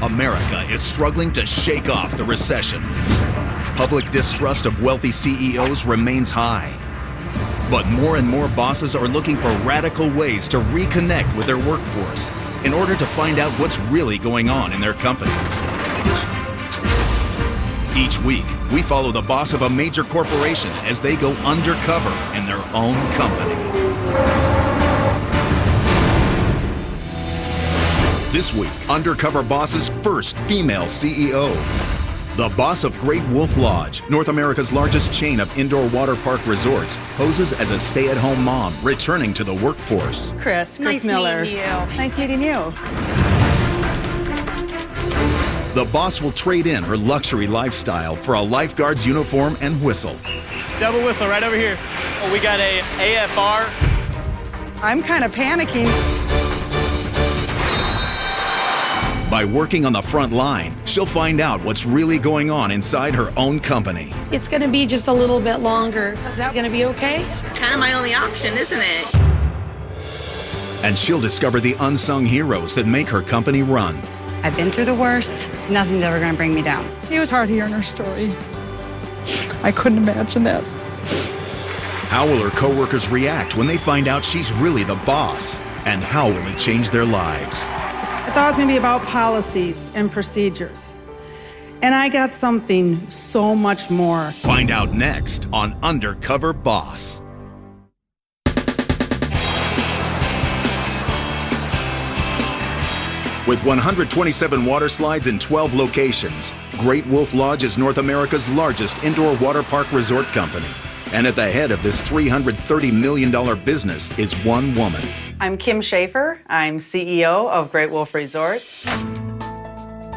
America is struggling to shake off the recession. Public distrust of wealthy CEOs remains high. But more and more bosses are looking for radical ways to reconnect with their workforce in order to find out what's really going on in their companies. Each week, we follow the boss of a major corporation as they go undercover in their own company. This week, Undercover Boss's first female CEO. The boss of Great Wolf Lodge, North America's largest chain of indoor water park resorts, poses as a stay-at-home mom returning to the workforce. Chris Nice Miller. meeting you. Nice meeting you. The boss will trade in her luxury lifestyle for a lifeguard's uniform and whistle. Double whistle right over here. Oh, we got a AFR. I'm kind of panicking. By working on the front line, she'll find out what's really going on inside her own company. It's going to be just a little bit longer. Is that going to be okay? It's kind of my only option, isn't it? And she'll discover the unsung heroes that make her company run. I've been through the worst. Nothing's ever going to bring me down. It was hard hearing her story. I couldn't imagine that. How will her coworkers react when they find out she's really the boss? And how will it change their lives? I thought it was going to be about policies and procedures. And I got something so much more. Find out next on Undercover Boss. With 127 water slides in 12 locations, Great Wolf Lodge is North America's largest indoor water park resort company. And at the head of this $330 million business is one woman. I'm Kim Schaefer. I'm CEO of Great Wolf Resorts.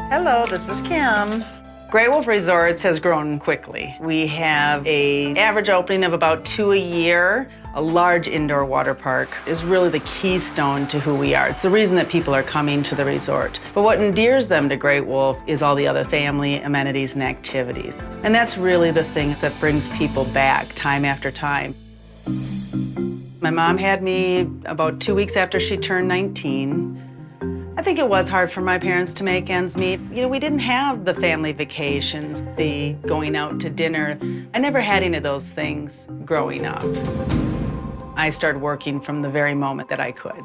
Hello, this is Kim. Great Wolf Resorts has grown quickly. We have an average opening of about 2 a year. A large indoor water park is really the keystone to who we are. It's the reason that people are coming to the resort. But what endears them to Great Wolf is all the other family amenities and activities. And that's really the things that brings people back time after time. My mom had me about 2 weeks after she turned 19. I think it was hard for my parents to make ends meet. You know, we didn't have the family vacations, the going out to dinner. I never had any of those things growing up. I started working from the very moment that I could.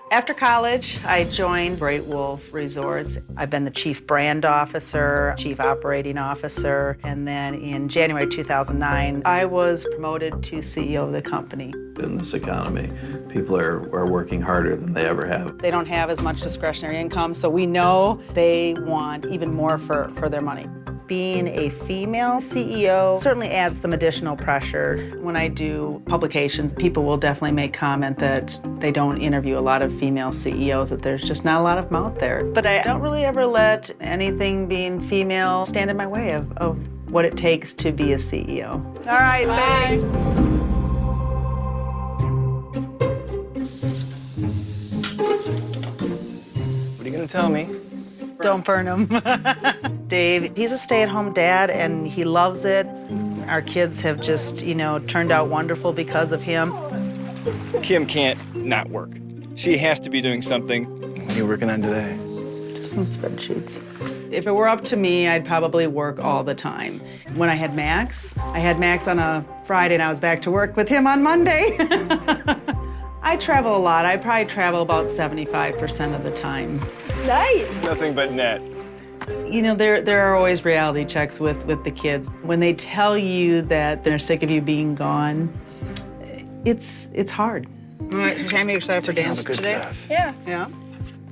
After college, I joined Great Wolf Resorts. I've been the Chief Brand Officer, Chief Operating Officer, and then in January 2009, I was promoted to CEO of the company. In this economy, people are working harder than they ever have. They don't have as much discretionary income, so we know they want even more for their money. Being a female CEO certainly adds some additional pressure. When I do publications, people will definitely make comment that they don't interview a lot of female CEOs, that there's just not a lot of them out there. But I don't really ever let anything being female stand in my way of what it takes to be a CEO. All right, thanks. What are you going to tell me? Don't burn him. Dave, he's a stay-at-home dad, and he loves it. Our kids have just, turned out wonderful because of him. Kim can't not work. She has to be doing something. What are you working on today? Just some spreadsheets. If it were up to me, I'd probably work all the time. When I had Max on a Friday, and I was back to work with him on Monday. I travel a lot. I probably travel about 75% of the time. Nice. Nothing but net. There are always reality checks with the kids. When they tell you that they're sick of you being gone, it's hard. All right, so Tammy, excited for dance today? Yeah. Yeah.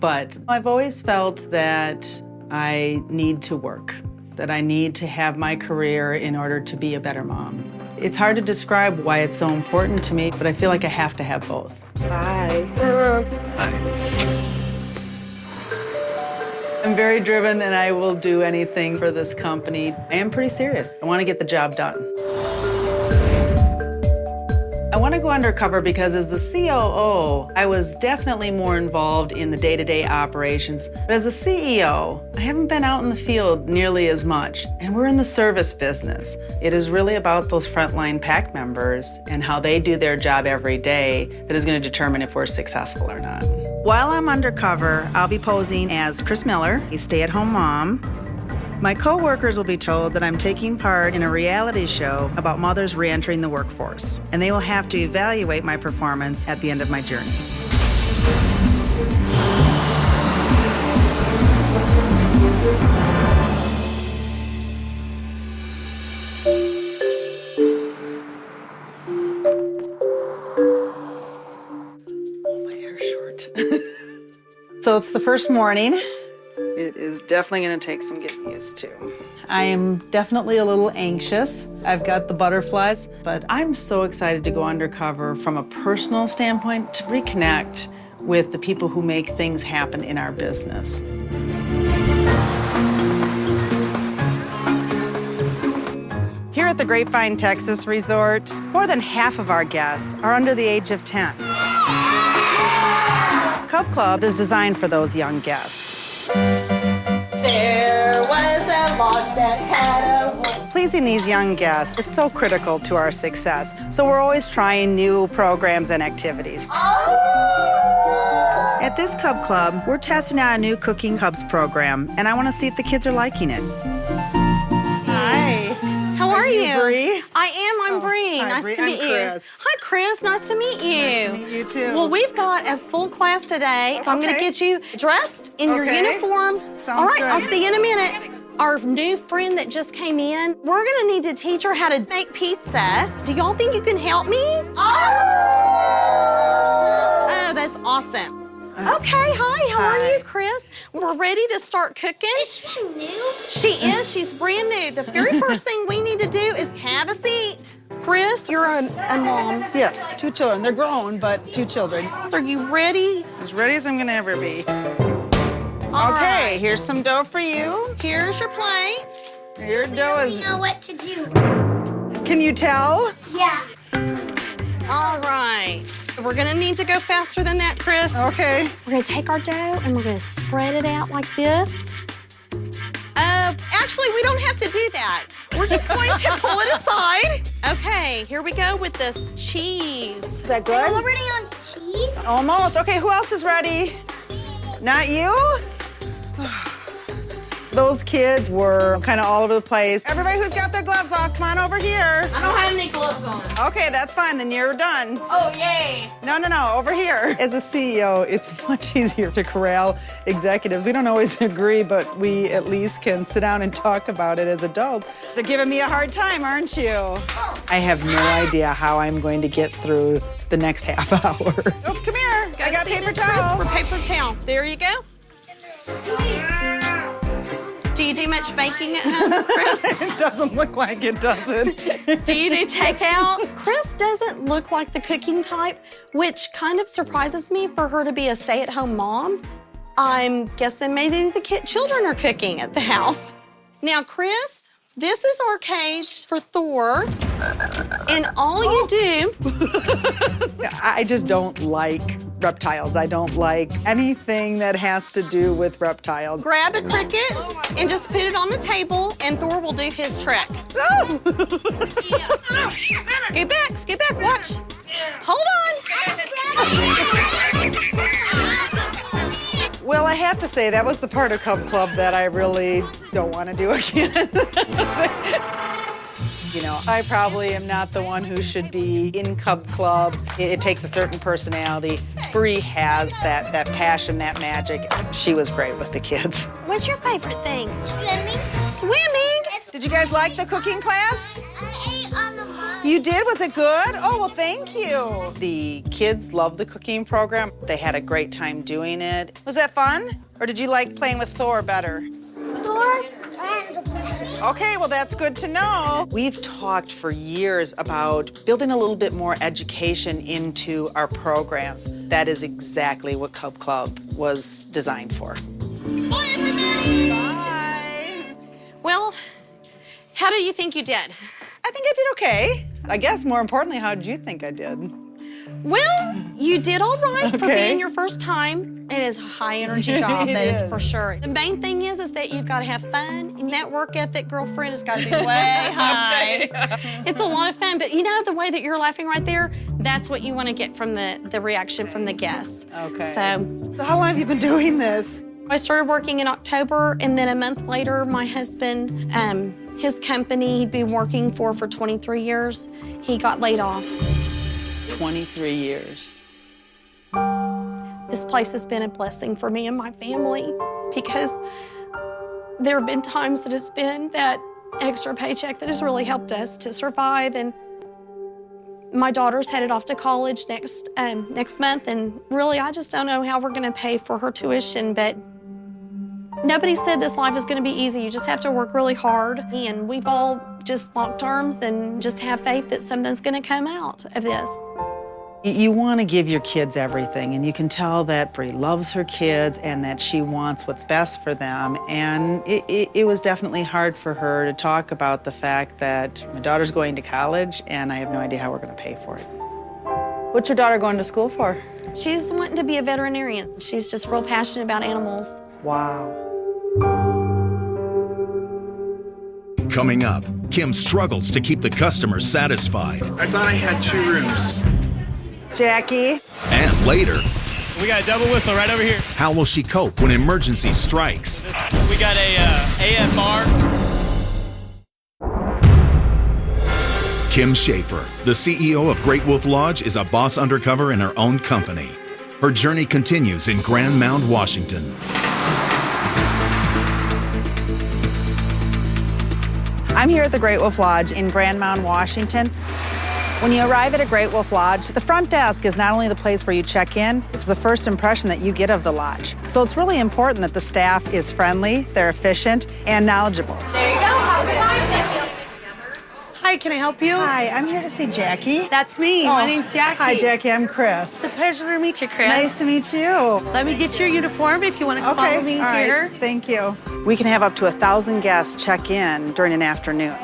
But I've always felt that I need to work, that I need to have my career in order to be a better mom. It's hard to describe why it's so important to me, but I feel like I have to have both. Bye. Bye. I'm very driven, and I will do anything for this company. I am pretty serious. I want to get the job done. I want to go undercover because as the COO, I was definitely more involved in the day-to-day operations. But as a CEO, I haven't been out in the field nearly as much. And we're in the service business. It is really about those frontline PAC members and how they do their job every day that is going to determine if we're successful or not. While I'm undercover, I'll be posing as Chris Miller, a stay-at-home mom. My co-workers will be told that I'm taking part in a reality show about mothers re-entering the workforce, and they will have to evaluate my performance at the end of my journey. My hair's short. So it's the first morning. It is definitely gonna take some getting used to. I am definitely a little anxious. I've got the butterflies, but I'm so excited to go undercover from a personal standpoint to reconnect with the people who make things happen in our business. Here at the Grapevine, Texas Resort, more than half of our guests are under the age of 10. Cub Club is designed for those young guests. There was a lodge that had a wolf. Pleasing these young guests is so critical to our success, so we're always trying new programs and activities. At this Cub Club, we're testing out a new Cooking Cubs program, and I want to see if the kids are liking it. Hi. How are you? Bree? I am. I'm Bree. Hi, Nice Bree. to I'm meet you. Chris. Hi, Chris. Nice to meet you. Nice to meet you, too. Well, we've got a full class today, so I'm going to Okay. get you dressed in your Okay. uniform. Sounds All right, good. I'll see you in a minute. Our new friend that just came in, we're going to need to teach her how to make pizza. Do y'all think you can help me? Oh, that's awesome. Okay, hi, how are you, Chris? We're ready to start cooking. Is she new? She is, she's brand new. The very first thing we need to do is have a seat. Chris, you're a mom. Yes, 2 children. They're grown, but 2 children. Are you ready? As ready as I'm gonna ever be. All Okay, right. here's some dough for you. Here's your plates. Your dough is, I know what to do. can you tell? Yeah. All right. We're gonna need to go faster than that, Chris. Okay. We're gonna take our dough and we're gonna spread it out like this. Actually, we don't have to do that. We're just going to pull it aside. Okay, here we go with this cheese. Is that good? Already on cheese? Almost. Okay, who else is ready? Not you? Those kids were kind of all over the place. Everybody who's got their gloves off, come on over here. I don't have any gloves on. Okay, that's fine, then you're done. Oh, yay. No, over here. As a CEO, it's much easier to corral executives. We don't always agree, but we at least can sit down and talk about it as adults. They're giving me a hard time, aren't you? I have no idea how I'm going to get through the next half hour. Oh, come here. I got paper towel. For paper towel. There you go. Do you do much baking at home, Chris? It doesn't look like it, does it? Do you do takeout? Chris doesn't look like the cooking type, which kind of surprises me for her to be a stay-at-home mom. I'm guessing maybe the children are cooking at the house. Now, Chris, this is our cage for Thor, and all you do... I just don't like reptiles. I don't like anything that has to do with reptiles. Grab a cricket and just put it on the table, and Thor will do his trick. Oh. Scoot back, watch. Hold on. Well, I have to say, that was the part of Cub Club that I really don't want to do again. You know, I probably am not the one who should be in Cub Club. It takes a certain personality. Bree has that passion, that magic. She was great with the kids. What's your favorite thing? Swimming? Swimming? Did you guys like the cooking class? I ate on the mud. You did? Was it good? Oh, well, thank you. The kids loved the cooking program. They had a great time doing it. Was that fun? Or did you like playing with Thor better? Thor and the princess. Okay, well, that's good to know. We've talked for years about building a little bit more education into our programs. That is exactly what Cub Club was designed for. Bye, everybody. Bye. Well, how do you think you did? I think I did okay. I guess more importantly, how did you think I did? Well, You did all right for Okay. being your first time. It is a high energy job, It that is is. for sure. The main thing is that you've got to have fun, and that work ethic, girlfriend, has got to be way high. It's a lot of fun, but you know the way that you're laughing right there, that's what you want to get from the reaction from the guests. Okay. So how long have you been doing this? I started working in October, and then a month later, my husband, his company he'd been working for 23 years, he got laid off. 23 years. This place has been a blessing for me and my family because there have been times that it's been that extra paycheck that has really helped us to survive. And my daughter's headed off to college next month, and really I just don't know how we're gonna pay for her tuition, but nobody said this life is gonna be easy. You just have to work really hard, and we've all just locked arms and just have faith that something's gonna come out of this. You want to give your kids everything, and you can tell that Bree loves her kids and that she wants what's best for them. And it was definitely hard for her to talk about the fact that my daughter's going to college and I have no idea how we're going to pay for it. What's your daughter going to school for? She's wanting to be a veterinarian. She's just real passionate about animals. Wow. Coming up, Kim struggles to keep the customers satisfied. I thought I had 2 rooms. Jackie. And later, We got a double whistle right over here. how will she cope when emergency strikes? We got a AFR. Kim Schaefer, the CEO of Great Wolf Lodge, is a boss undercover in her own company. Her journey continues in Grand Mound, Washington. I'm here at the Great Wolf Lodge in Grand Mound, Washington. When you arrive at a Great Wolf Lodge, the front desk is not only the place where you check in, it's the first impression that you get of the lodge. So it's really important that the staff is friendly, they're efficient, and knowledgeable. There you go. Have a good time. Thank you. Hi, can I help you? Hi, I'm here to see Jackie. That's me. My name's Jackie. Hi, Jackie, I'm Chris. It's a pleasure to meet you, Chris. Nice to meet you. Let me get your uniform if you want to follow me all right, here. thank you. We can have up to 1,000 guests check in during an afternoon.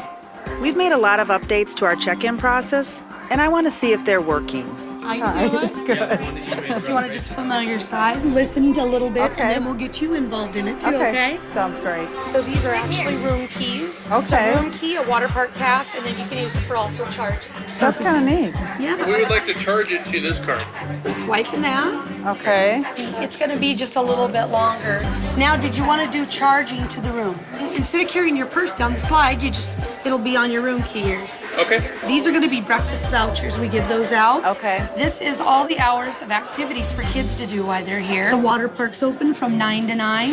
We've made a lot of updates to our check-in process, and I want to see if they're working. How you doing? Good. So if you want to just familiarize, listen a little bit, Okay. and then we'll get you involved in it too, okay? Sounds great. So these are actually room keys. It's Okay. a room key, a water park pass, and then you can use it for also charging. That's kind of neat. Yeah. We would like to charge it to this card. Swiping that. Okay. It's going to be just a little bit longer. Now, did you want to do charging to the room? Instead of carrying your purse down the slide, it'll be on your room key here. Okay. These are going to be breakfast vouchers. We give those out. Okay. This is all the hours of activities for kids to do while they're here. The water park's open from 9 to 9.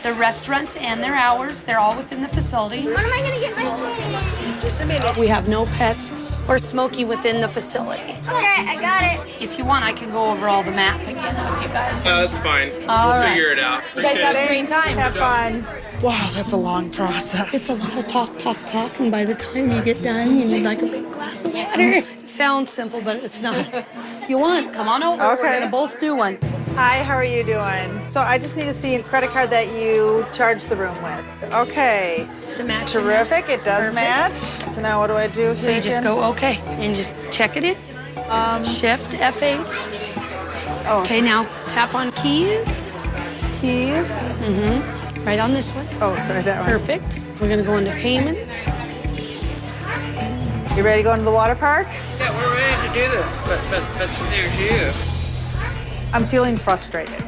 The restaurants and their hours, they're all within the facility. When am I gonna get my things? Just a minute. We have no pets or smoking within the facility. Okay, I got it. If you want, I can go over all the map again with you guys. That's fine. All we'll right. figure it out. You guys have a great time. Have fun. Wow, that's a long process. It's a lot of talk, and by the time you get done, you need like a big glass of water. It sounds simple, but it's not. If you want, come on over. Okay. We're gonna both do one. Hi, how are you doing? So I just need to see a credit card that you charge the room with. Okay. It's a match. Terrific, it does Perfect. match. So now what do I do here? So you just again? go okay and just check it in. Shift F8. Oh, Okay, now tap on keys. keys. Right on this one. Oh, sorry, that one. Perfect. We're gonna go into payment. You ready to go into the water park? Yeah, we're ready to do this, but there's you. I'm feeling frustrated.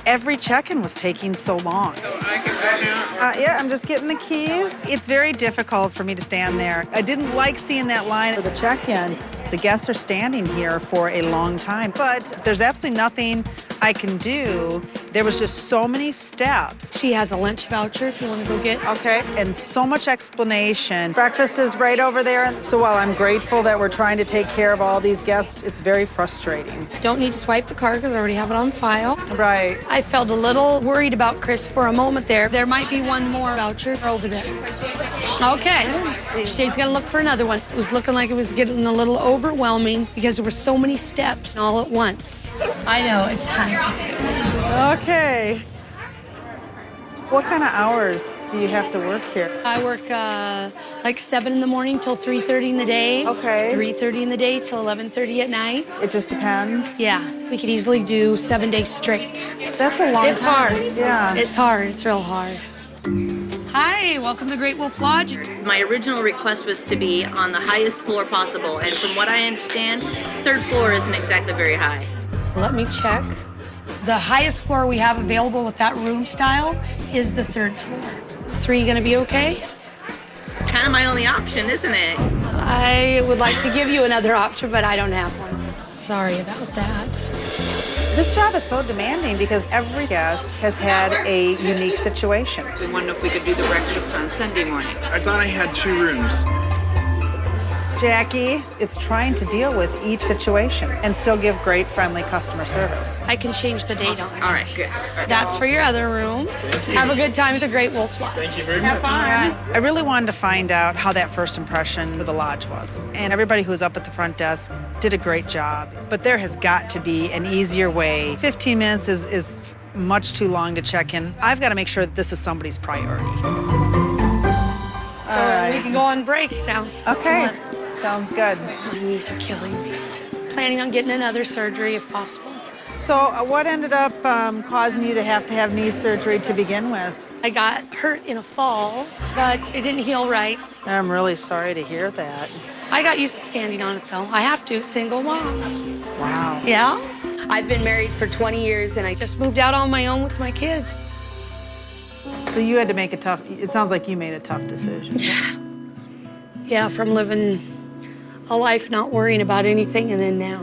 Every check-in was taking so long. I can go now. Yeah, I'm just getting the keys. It's very difficult for me to stand there. I didn't like seeing that line for the check-in. The guests are standing here for a long time, but there's absolutely nothing I can do. There was just so many steps. She has a lunch voucher if you want to go get. Okay, and so much explanation. Breakfast is right over there. So while I'm grateful that we're trying to take care of all these guests, it's very frustrating. Don't need to swipe the card because I already have it on file. Right. I felt a little worried about Chris for a moment there. There might be one more voucher over there. Okay. She's gonna look for another one. It was looking like it was getting a little overwhelming because there were so many steps all at once. I know, it's time consuming. Okay. What kind of hours do you have to work here? I work like 7 in the morning till 3:30 in the day. Okay. 3:30 in the day till 11:30 at night. It just depends? Yeah, we could easily do 7 days straight. That's a long It's time. hard. Yeah. It's hard. It's real hard. Hi, welcome to Great Wolf Lodge. My original request was to be on the highest floor possible, and from what I understand, third floor isn't exactly very high. Let me check. The highest floor we have available with that room style is the 3rd floor. 3 gonna be okay? It's kind of my only option, isn't it? I would like to give you another option, but I don't have one. Sorry about that. This job is so demanding because every guest has had a unique situation. We wonder if we could do the breakfast on Sunday morning. I thought I had 2 rooms. Jackie, it's trying to deal with each situation and still give great, friendly customer service. I can change the date on it. All right, good. That's for your other room. Have a good time at the Great Wolf Lodge. Thank you very Have much. fun. I really wanted to find out how that first impression of the lodge was. And everybody who was up at the front desk did a great job. But there has got to be an easier way. 15 minutes is much too long to check in. I've got to make sure that this is somebody's priority. So we can go on break now. Okay. Sounds good. My knees are killing me. Planning on getting another surgery if possible. So what ended up causing you to have knee surgery to begin with? I got hurt in a fall, but it didn't heal right. I'm really sorry to hear that. I got used to standing on it though. I have to, single mom. Wow. Yeah. I've been married for 20 years and I just moved out on my own with my kids. So you had to make it sounds like you made a tough decision. Yeah, from living a life not worrying about anything and then now.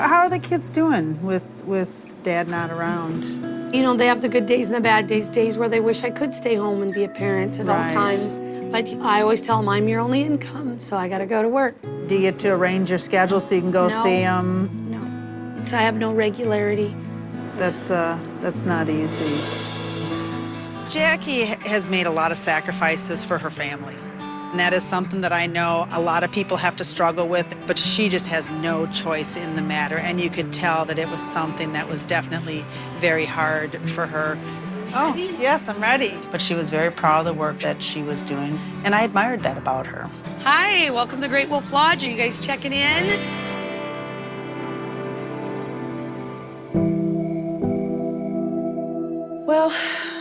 How are the kids doing with Dad not around? You know, they have the good days and the bad days, days where they wish I could stay home and be a parent at all times. But I always tell them I'm your only income, so I gotta go to work. Do you get to arrange your schedule so you can go see them? No, so I have no regularity. That's not easy. Jackie has made a lot of sacrifices for her family. And that is something that I know a lot of people have to struggle with, but she just has no choice in the matter. And you could tell that it was something that was definitely very hard for her. Oh, yes, I'm ready. But she was very proud of the work that she was doing, and I admired that about her. Hi, welcome to Great Wolf Lodge. Are you guys checking in? Well,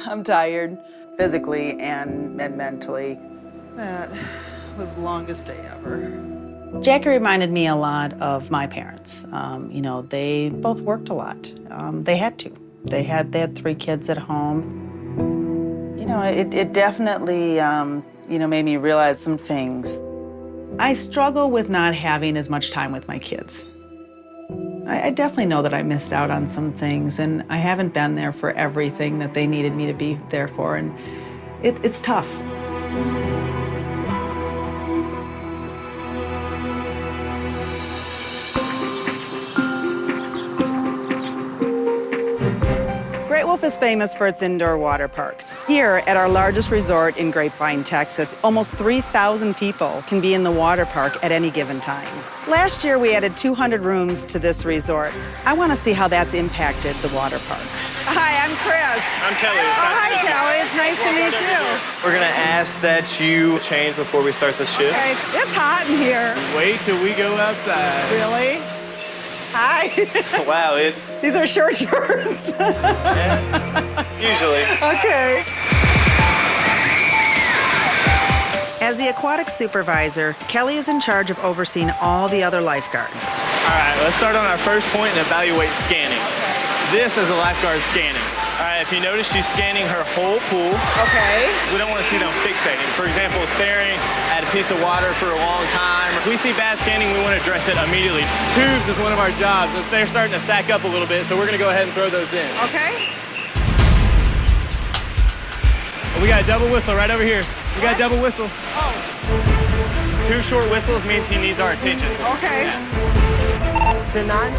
I'm tired, physically and mentally. That was the longest day ever. Jackie reminded me a lot of my parents. You know, they both worked a lot. They had to. They had 3 kids at home. You know, it definitely, you know, made me realize some things. I struggle with not having as much time with my kids. I definitely know that I missed out on some things, and I haven't been there for everything that they needed me to be there for, and it's tough. Great Wolf is famous for its indoor water parks. Here at our largest resort in Grapevine, Texas, almost 3,000 people can be in the water park at any given time. Last year, we added 200 rooms to this resort. I want to see how that's impacted the water park. Hi, I'm Chris. I'm Kelly. Hi, Kelly. It's nice to meet you. We're gonna ask that you change before we start the shift. Okay, it's hot in here. Wait till we go outside. Really? Hi. Wow, These are short shorts. usually. Okay. As the aquatic supervisor, Kelly is in charge of overseeing all the other lifeguards. All right, let's start on our first point and evaluate scanning. This is a lifeguard scanning. All right, if you notice, she's scanning her whole pool. Okay. We don't want to see them fixating. For example, staring at a piece of water for a long time. If we see bad scanning, we want to address it immediately. Tubes is one of our jobs. They're starting to stack up a little bit, so we're going to go ahead and throw those in. Okay. We got a double whistle right over here. We got a double whistle. Oh. 2 short whistles means he needs our attention. Okay. To none.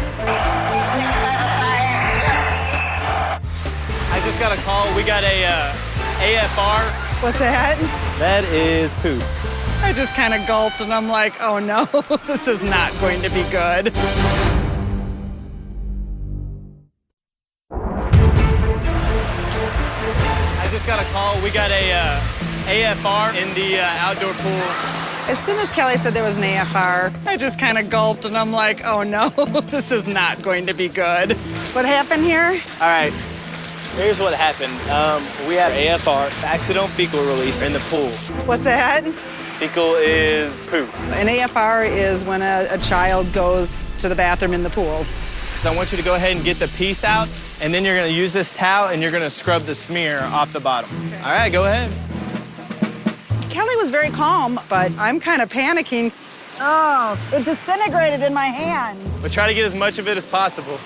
I just got a call. We got a AFR. What's that? That is poop. I just kind of gulped and I'm like, oh no, this is not going to be good. I just got a call. We got a AFR in the outdoor pool. As soon as Kelly said there was an AFR, I just kind of gulped and I'm like, oh no, this is not going to be good. What happened here? All right, here's what happened. We had AFR, accidental fecal release, in the pool. What's that? Fecal is poo. An AFR is when a child goes to the bathroom in the pool. So I want you to go ahead and get the piece out, and then you're gonna use this towel and you're gonna scrub the smear off the bottom. Okay. All right, go ahead. Kelly was very calm, but I'm kind of panicking. Oh, it disintegrated in my hand. But try to get as much of it as possible.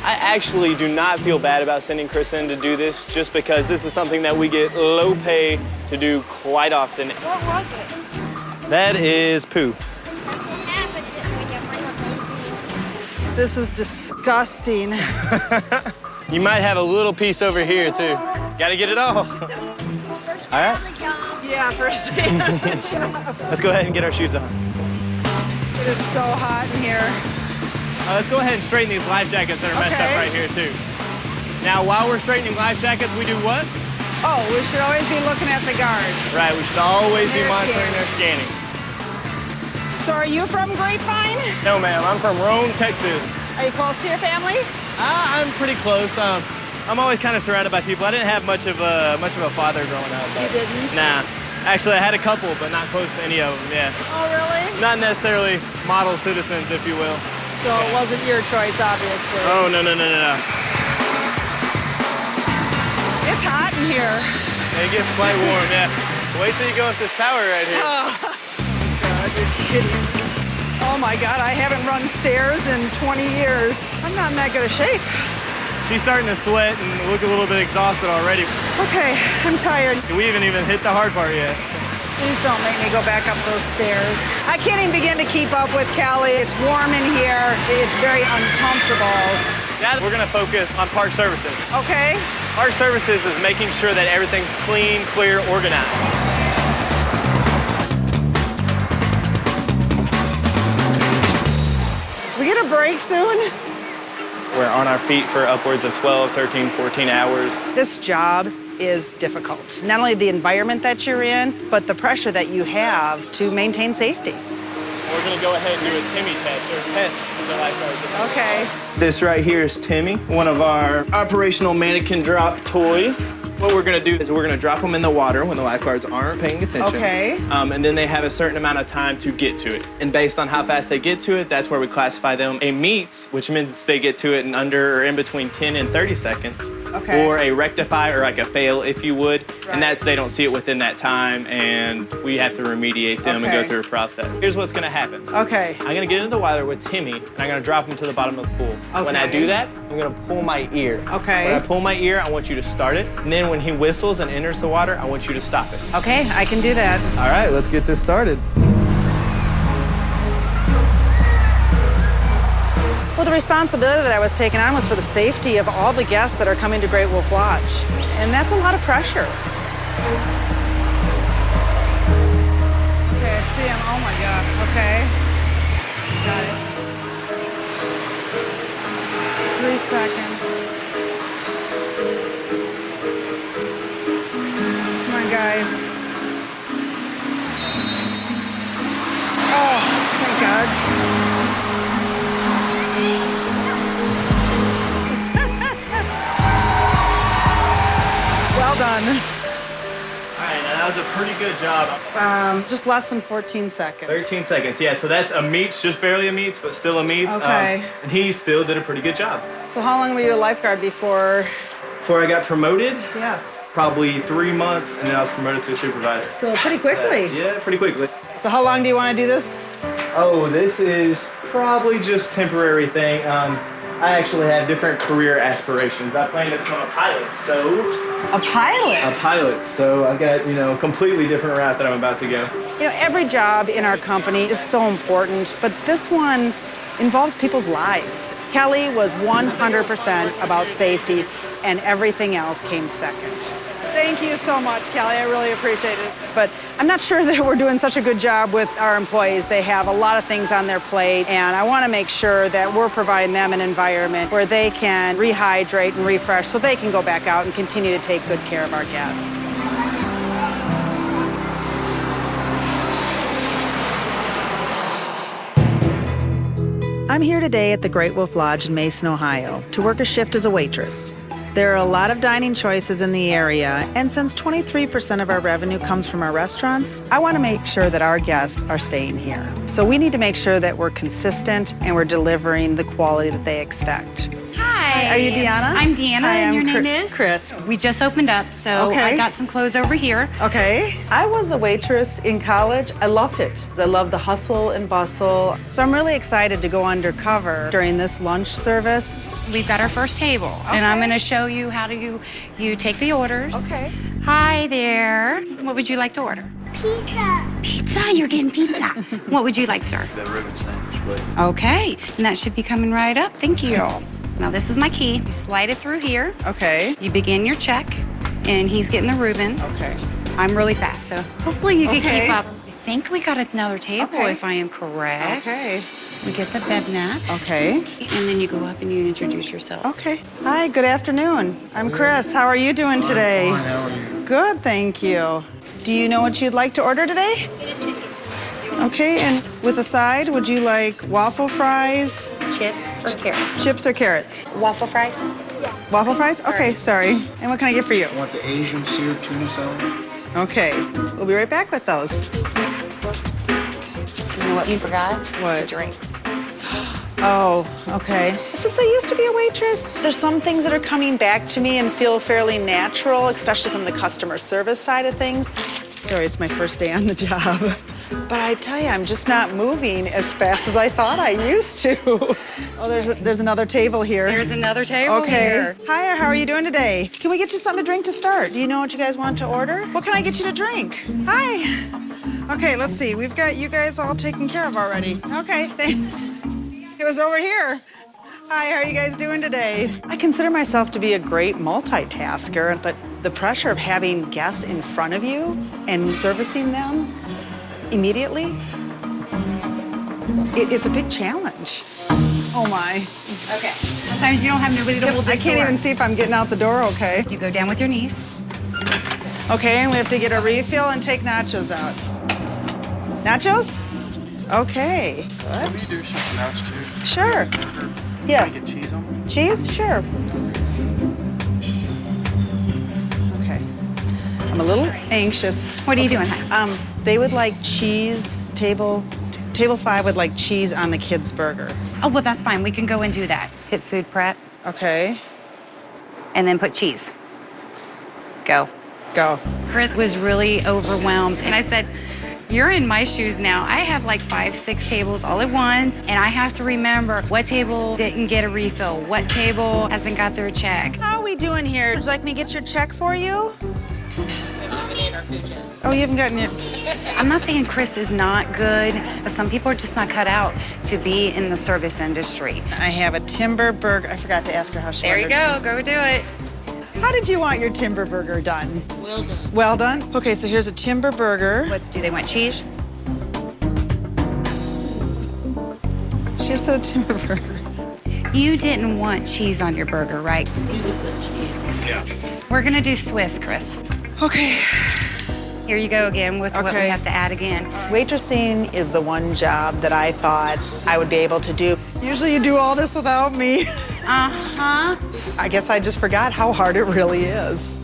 I actually do not feel bad about sending Chris in to do this, just because this is something that we get low pay to do quite often. What was it? That is poo. This is disgusting. You might have a little piece over here, too. Gotta get it all. All right? Yeah, first day on the job. Let's go ahead and get our shoes on. It is so hot in here. Let's go ahead and straighten these life jackets that are messed up right here, too. Now, while we're straightening life jackets, we do what? Oh, we should always be looking at the guards. Right, we should always be monitoring their scanning. So are you from Grapevine? No, ma'am, I'm from Rome, Texas. Are you close to your family? I'm pretty close. I'm always kind of surrounded by people. I didn't have much of a father growing up. You didn't? Nah. Actually, I had a couple, but not close to any of them, yeah. Oh, really? Not necessarily model citizens, if you will. So it wasn't your choice, obviously. Oh, no. It's hot in here. It gets quite warm, yeah. Wait till you go up this tower right here. Oh, God, you're kidding. Oh, my God, I haven't run stairs in 20 years. I'm not in that good a shape. She's starting to sweat and look a little bit exhausted already. Okay, I'm tired. We haven't even hit the hard part yet. Please don't make me go back up those stairs. I can't even begin to keep up with Kelly. It's warm in here. It's very uncomfortable. Now we're gonna focus on park services. Okay. Park services is making sure that everything's clean, clear, organized. We get a break soon? We're on our feet for upwards of 12, 13, 14 hours. This job is difficult. Not only the environment that you're in, but the pressure that you have to maintain safety. We're gonna go ahead and do a Timmy test, or test the lifeguards. Okay. This right here is Timmy, one of our operational mannequin drop toys. What we're gonna do is we're gonna drop them in the water when the lifeguards aren't paying attention. Okay. And then they have a certain amount of time to get to it. And based on how fast they get to it, that's where we classify them a meets, which means they get to it in under or in between 10 and 30 seconds. Okay. Or a rectify, or like a fail, if you would. Right. And that's they don't see it within that time, and we have to remediate them and go through a process. Here's what's gonna happen. Okay. I'm gonna get into the water with Timmy, and I'm gonna drop him to the bottom of the pool. Okay. When I do that, I'm gonna pull my ear. Okay. When I pull my ear, I want you to start it. And then when he whistles and enters the water, I want you to stop it. Okay, I can do that. All right, let's get this started. Well, the responsibility that I was taking on was for the safety of all the guests that are coming to Great Wolf Watch. And that's a lot of pressure. Okay, I see him. Oh my God. Okay. Got it. 3 seconds. Come on, guys. Oh, thank God. Well done. All right, now that was a pretty good job. Just less than 14 seconds. 13 seconds, yeah, so that's a meets, just barely a meets, but still a meets. Okay. And he still did a pretty good job. So how long were you a lifeguard before? Before I got promoted, Yes. probably 3 months, and then I was promoted to a supervisor. So pretty quickly. Yeah, pretty quickly. So how long do you want to do this? Oh, this is probably just temporary thing. I actually have different career aspirations. I plan to become a pilot, so... A pilot? A pilot, so I've got, a completely different route that I'm about to go. Every job in our company is so important, but this one involves people's lives. Kelly was 100% about safety, and everything else came second. Thank you so much, Kelly. I really appreciate it. But I'm not sure that we're doing such a good job with our employees. They have a lot of things on their plate, and I want to make sure that we're providing them an environment where they can rehydrate and refresh so they can go back out and continue to take good care of our guests. I'm here today at the Great Wolf Lodge in Mason, Ohio, to work a shift as a waitress. There are a lot of dining choices in the area, and since 23% of our revenue comes from our restaurants, I want to make sure that our guests are staying here. So we need to make sure that we're consistent and we're delivering the quality that they expect. Hi. Are you Deanna? I'm Deanna, Hi, and I'm your name is? Chris. We just opened up, so Okay. I got some clothes over here. Okay. I was a waitress in college. I loved it. I love the hustle and bustle. So I'm really excited to go undercover during this lunch service. We've got our first table, and I'm going to show you how to you take the orders. Okay. Hi there. What would you like to order? Pizza. Pizza. You're getting pizza. What would you like, sir? The ribbon sandwich, please. Okay, and that should be coming right up. Thank you. Now this is my key. You slide it through here. Okay. You begin your check, and he's getting the Reuben. Okay. I'm really fast, so hopefully you can Okay. keep up. I think we got another table, Okay. if I am correct. Okay. We get the bed naps. Okay. And then you go up and you introduce yourself. Okay. Hi, good afternoon. I'm Chris. How are you doing today? Fine, how are you? Good, thank you. Do you know what you'd like to order today? Okay, and with a side, would you like waffle fries? Chips or carrots? Chips or carrots? Waffle fries? Waffle fries? Okay, sorry. And what can I get for you? Want the Asian seared tuna salad? Okay, we'll be right back with those. You know what we forgot? What? The drinks. Oh, okay. Since I used to be a waitress, there's some things that are coming back to me and feel fairly natural, especially from the customer service side of things. Sorry, it's my first day on the job. But I tell you, I'm just not moving as fast as I thought I used to. Oh, there's another table here. There's another table Okay. here. Hi, how are you doing today? Can we get you something to drink to start? Do you know what you guys want to order? What can I get you to drink? Hi. Okay, let's see. We've got you guys all taken care of already. Okay, it was over here. Hi, how are you guys doing today? I consider myself to be a great multitasker, but the pressure of having guests in front of you and servicing them immediately, it's a big challenge. Oh my. Okay. Sometimes you don't have nobody to hold I this can't door. even see if I'm getting out the door okay. You go down with your knees. Okay, and we have to get a refill and take nachos out. Nachos? Okay, Can good. we do something else too? Sure. Yes. Can I get cheese on it? Cheese? Sure. Okay. I'm a little anxious. What are you doing, hon? They would like cheese, table 5 would like cheese on the kids' burger. Oh, well, that's fine. We can go and do that. Hit food prep Okay, and then put cheese. Go. go. Chris was really overwhelmed, and I said, you're in my shoes now. I have like 5, 6 tables all at once, and I have to remember what table didn't get a refill, what table hasn't got their check. How are we doing here? Would you like me to get your check for you? Oh, you haven't gotten it. I'm not saying Chris is not good, but some people are just not cut out to be in the service industry. I have a timber burger. I forgot to ask her how she There you wanted go. Go do it. How did you want your timber burger done? Well done. Well done? Okay, so here's a timber burger. What do they want? Cheese? She just said a timber burger. You didn't want cheese on your burger, right? Yeah. We're gonna do Swiss, Chris. Okay. Here you go again with what we Okay. have to add again. Waitressing is the one job that I thought I would be able to do. Usually you do all this without me. Uh-huh. I guess I just forgot how hard it really is.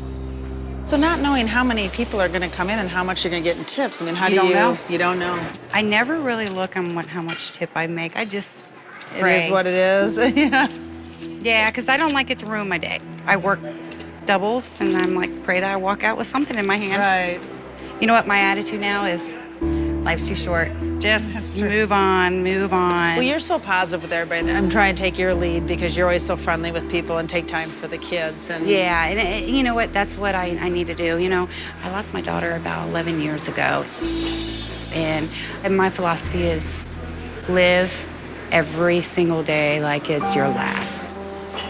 So not knowing how many people are gonna come in and how much you're gonna get in tips, I mean, how You do don't you? know. You don't know. I never really look on how much tip I make. I just It pray. is what it is. Yeah. Yeah, because I don't like it to ruin my day. I work doubles, and I'm like, pray that I walk out with something in my hand. Right. You know what my attitude now is? Life's too short. Just move on, move on. Well, you're so positive with everybody. I'm trying to take your lead because you're always so friendly with people and take time for the kids. And Yeah, and you know what? That's what I need to do. You know, I lost my daughter about 11 years ago. And my philosophy is live every single day like it's your last.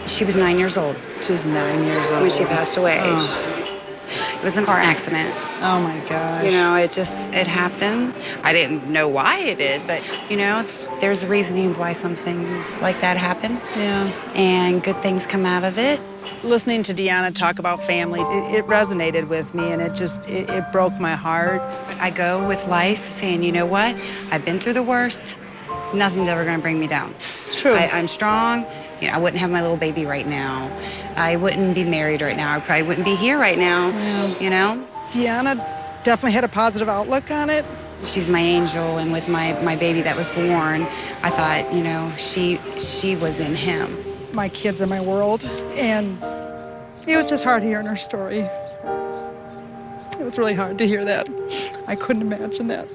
She was 9 years old she was 9 years old when she passed away. Oh. It was a car accident. Oh my gosh. You know, it happened. I didn't know why it did, but you know, there's reasonings why some things like that happen. Yeah. And good things come out of it. Listening to Deanna talk about family, it resonated with me, and it broke my heart. I go with life saying, you know what? I've been through the worst. Nothing's ever gonna bring me down. It's true. I'm strong. You know, I wouldn't have my little baby right now. I wouldn't be married right now. I probably wouldn't be here right now, you know? Deanna definitely had a positive outlook on it. She's my angel, and with my baby that was born, I thought, you know, she was in him. My kids are my world, and it was just hard hearing her story. It was really hard to hear that. I couldn't imagine that.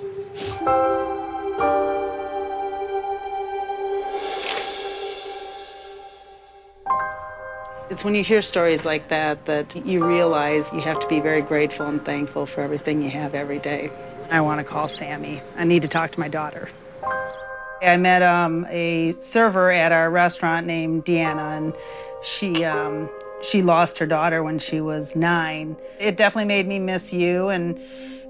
It's when you hear stories like that you realize you have to be very grateful and thankful for everything you have every day. I want to call Sammy. I need to talk to my daughter. I met a server at our restaurant named Deanna, and she lost her daughter when she was 9. It definitely made me miss you and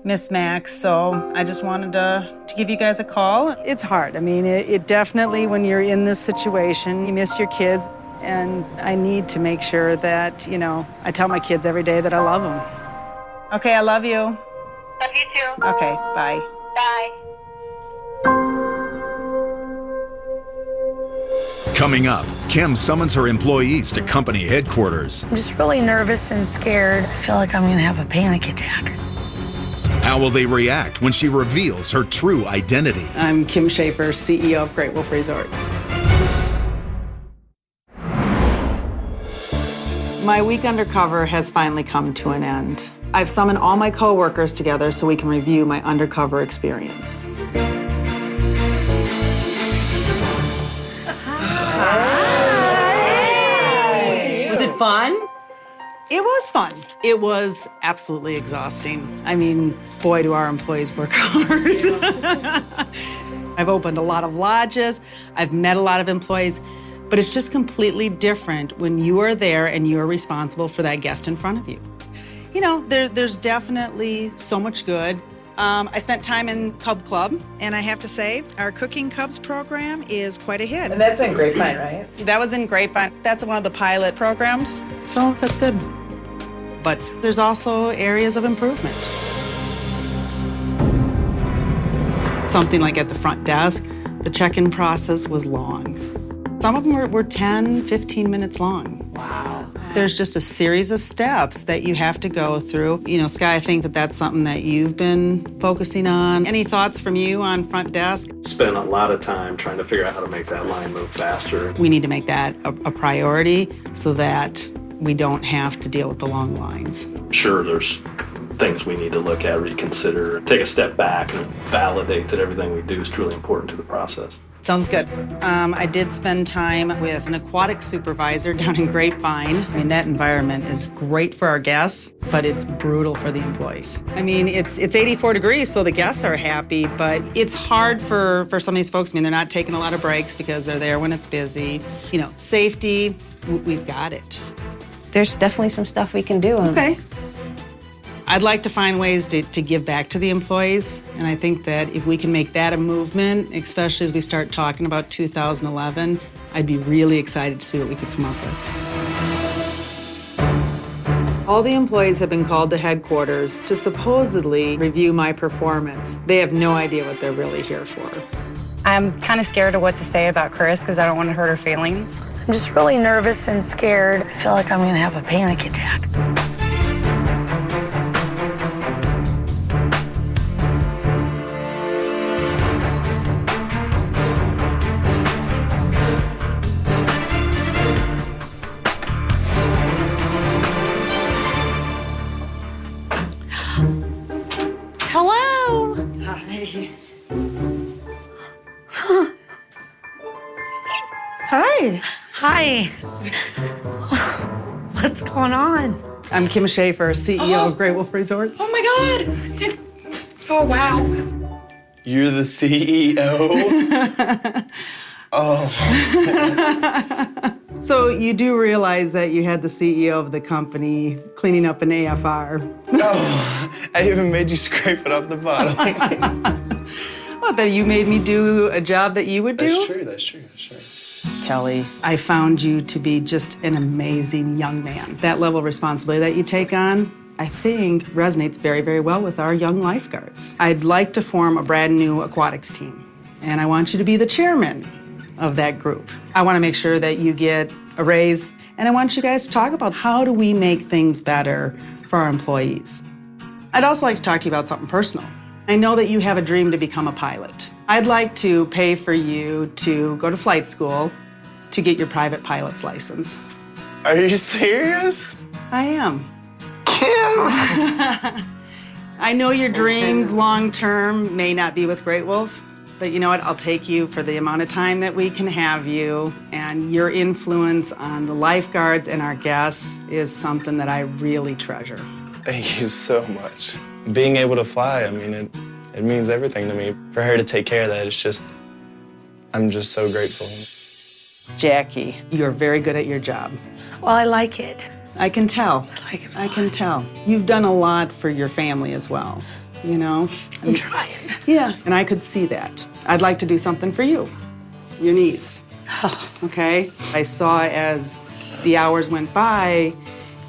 miss Max, so I just wanted to give you guys a call. It's hard. I mean, it definitely, when you're in this situation, you miss your kids. And I need to make sure that, you know, I tell my kids every day that I love them. Okay, I love you. Love you too. Okay, bye. Bye. Coming up, Kim summons her employees to company headquarters. I'm just really nervous and scared. I feel like I'm gonna have a panic attack. How will they react when she reveals her true identity? I'm Kim Schaefer, CEO of Great Wolf Resorts. My week undercover has finally come to an end. I've summoned all my coworkers together so we can review my undercover experience. Hi. Was it fun? It was fun. It was absolutely exhausting. I mean, boy, do our employees work hard. I've opened a lot of lodges. I've met a lot of employees. But it's just completely different when you are there and you are responsible for that guest in front of you. You know, there's definitely so much good. I spent time in Cub Club, and I have to say, our Cooking Cubs program is quite a hit. And that's in Grapevine, right? That was in Grapevine. That's one of the pilot programs, so that's good. But there's also areas of improvement. Something like at the front desk, the check-in process was long. Some of them were 10, 15 minutes long. Wow. There's just a series of steps that you have to go through. You know, Sky, I think that's something that you've been focusing on. Any thoughts from you on front desk? Spent a lot of time trying to figure out how to make that line move faster. We need to make that a priority so that we don't have to deal with the long lines. Sure, there's things we need to look at, reconsider, take a step back and validate that everything we do is truly important to the process. Sounds good. I did spend time with an aquatic supervisor down in Grapevine. I mean, that environment is great for our guests, but it's brutal for the employees. I mean, it's 84 degrees, so the guests are happy, but it's hard for some of these folks. I mean, they're not taking a lot of breaks because they're there when it's busy. You know, safety, we've got it. There's definitely some stuff we can do. Okay. I'd like to find ways to give back to the employees, and I think that if we can make that a movement, especially as we start talking about 2011, I'd be really excited to see what we could come up with. All the employees have been called to headquarters to supposedly review my performance. They have no idea what they're really here for. I'm kind of scared of what to say about Chris because I don't want to hurt her feelings. I'm just really nervous and scared. I feel like I'm gonna have a panic attack. Hello. Hi. Hi. Hi. What's going on? I'm Kim Schaefer, CEO of Great Wolf Resorts. Oh my God. Oh, wow. You're the CEO? Oh. So you do realize that you had the CEO of the company cleaning up an AFR. No, I even made you scrape it off the bottom. Well, that you made me do a job that you would do? That's true. Kelly, I found you to be just an amazing young man. That level of responsibility that you take on, I think, resonates very, very well with our young lifeguards. I'd like to form a brand new aquatics team, and I want you to be the chairman of that group. I want to make sure that you get a raise, and I want you guys to talk about how do we make things better for our employees. I'd also like to talk to you about something personal. I know that you have a dream to become a pilot. I'd like to pay for you to go to flight school to get your private pilot's license. Are you serious? I am. I know your dreams long-term may not be with Great Wolf, but you know what? I'll take you for the amount of time that we can have you, and your influence on the lifeguards and our guests is something that I really treasure. Thank you so much. Being able to fly, I mean, it means everything to me. For her to take care of that, I'm just so grateful. Jackie, you're very good at your job. Well, I like it. I can tell. I like it a I lot. can tell. You've done a lot for your family as well, you know? I'm trying. Yeah, and I could see that. I'd like to do something for you, your niece. Oh. Okay? I saw as the hours went by,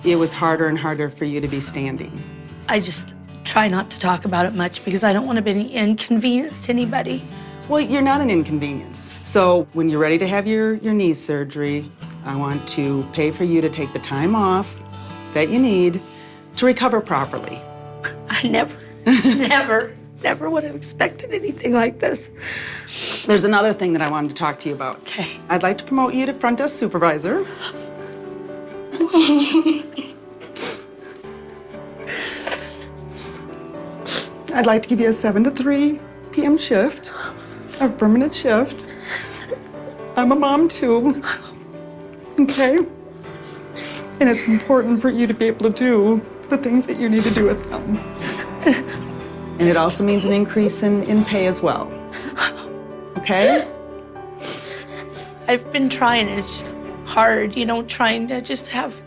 it was harder and harder for you to be standing. I just try not to talk about it much because I don't want to be any inconvenience to anybody. Well, you're not an inconvenience. So when you're ready to have your knee surgery, I want to pay for you to take the time off that you need to recover properly. I never would have expected anything like this. There's another thing that I wanted to talk to you about. Okay. I'd like to promote you to front desk supervisor. I'd like to give you a 7 to 3 p.m. shift, a permanent shift. I'm a mom too, okay? And it's important for you to be able to do the things that you need to do with them. And it also means an increase in pay as well, okay? I've been trying, it's just hard, you know, trying to just have,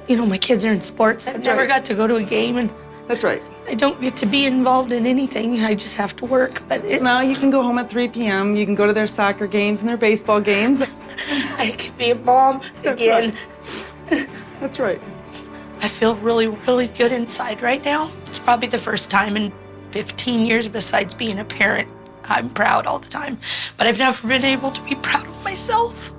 you know, my kids are in sports. I've never got to go to a game, and that's right. I don't get to be involved in anything. I just have to work, but now you can go home at 3 p.m. You can go to their soccer games and their baseball games. I could be a mom again. Right. That's right. I feel really, really good inside right now. It's probably the first time in 15 years, besides being a parent, I'm proud all the time. But I've never been able to be proud of myself.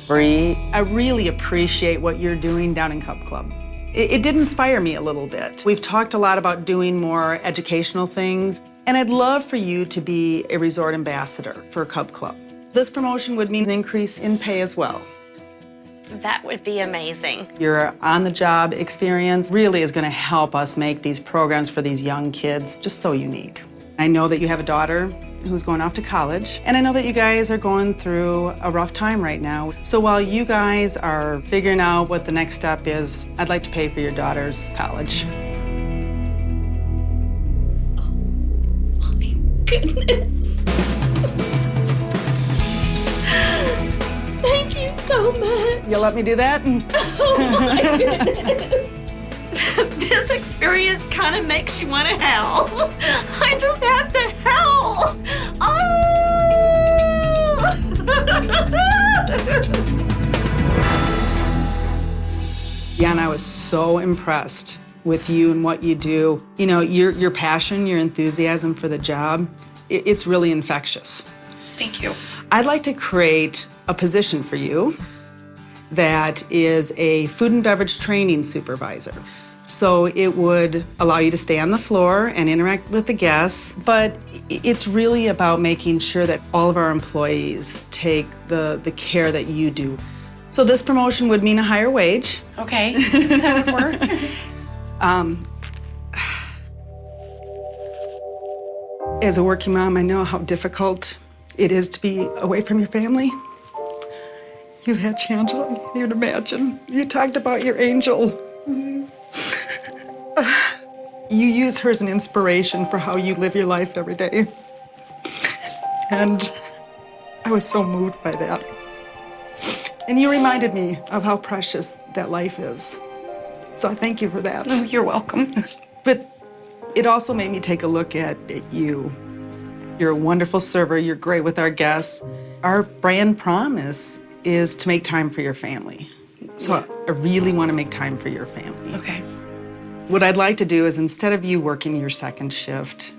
Bree, I really appreciate what you're doing down in Cub Club. It did inspire me a little bit. We've talked a lot about doing more educational things, and I'd love for you to be a resort ambassador for Cub Club. This promotion would mean an increase in pay as well. That would be amazing. Your on-the-job experience really is going to help us make these programs for these young kids just so unique. I know that you have a daughter who's going off to college, and I know that you guys are going through a rough time right now. So while you guys are figuring out what the next step is, I'd like to pay for your daughter's college. Oh my goodness. Thank you so much. You'll let me do that? Oh my goodness. This experience kind of makes you want to howl. I just have to howl. Jan, I was so impressed with you and what you do. You know, your passion, your enthusiasm for the job, it's really infectious. Thank you. I'd like to create a position for you that is a food and beverage training supervisor. So it would allow you to stay on the floor and interact with the guests, but it's really about making sure that all of our employees take the care that you do. So this promotion would mean a higher wage. Okay, that would work. As a working mom, I know how difficult it is to be away from your family. You've had challenges I can't even imagine. You talked about your angel. You use her as an inspiration for how you live your life every day. And I was so moved by that. And you reminded me of how precious that life is. So I thank you for that. Oh, you're welcome. But it also made me take a look at you. You're a wonderful server. You're great with our guests. Our brand promise is to make time for your family. So I really want to make time for your family. Okay. What I'd like to do is instead of you working your second shift,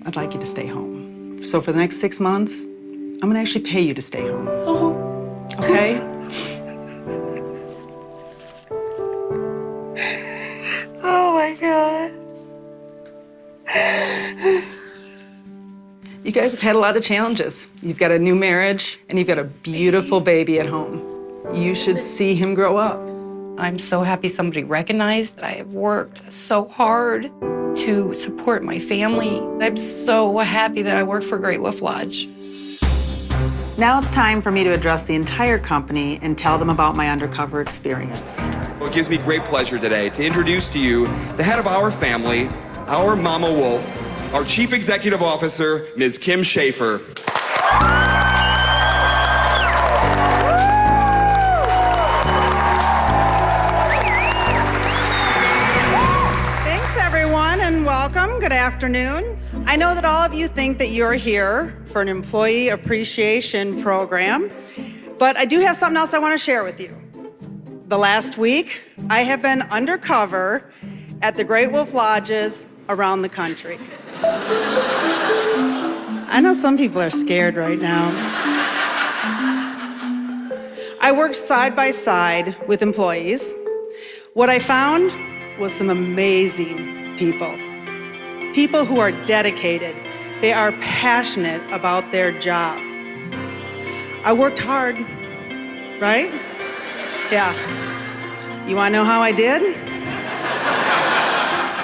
I'd like you to stay home. So for the next 6 months, I'm going to actually pay you to stay home. Oh. Okay? Oh my God. You guys have had a lot of challenges. You've got a new marriage, and you've got a beautiful baby at home. You should see him grow up. I'm so happy somebody recognized that I have worked so hard to support my family. I'm so happy that I work for Great Wolf Lodge. Now it's time for me to address the entire company and tell them about my undercover experience. Well, it gives me great pleasure today to introduce to you the head of our family, our Mama Wolf, our Chief Executive Officer, Ms. Kim Schaefer. Thanks, everyone, and welcome. Good afternoon. I know that all of you think that you're here for an employee appreciation program, but I do have something else I want to share with you. The last week, I have been undercover at the Great Wolf Lodges around the country. I know some people are scared right now. I worked side by side with employees. What I found was some amazing people. People who are dedicated. They are passionate about their job. I worked hard, right? Yeah. You want to know how I did?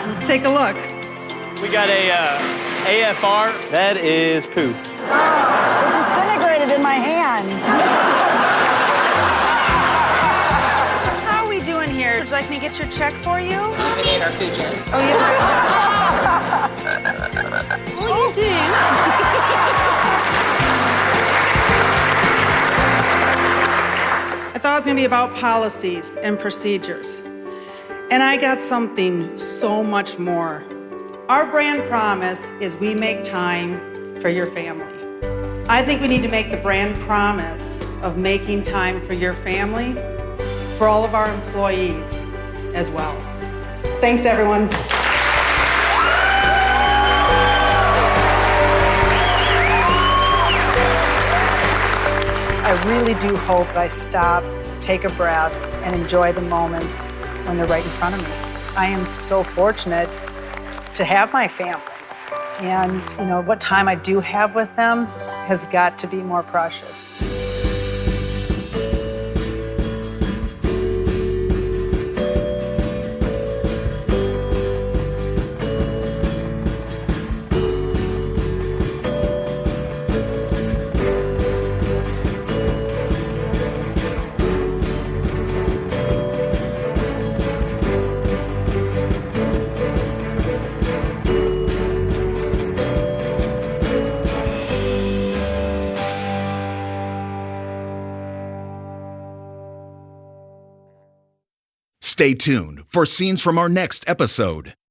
Let's take a look. We got a AFR. That is poo. Oh, it disintegrated in my hand. How are we doing here? Would you like me to get your check for you? We ate our food, Jen. Oh, yeah. Well, you do. I thought it was going to be about policies and procedures. And I got something so much more. Our brand promise is we make time for your family. I think we need to make the brand promise of making time for your family for all of our employees as well. Thanks, everyone. I really do hope I stop, take a breath, and enjoy the moments when they're right in front of me. I am so fortunate to have my family. And, what time I do have with them has got to be more precious. Stay tuned for scenes from our next episode.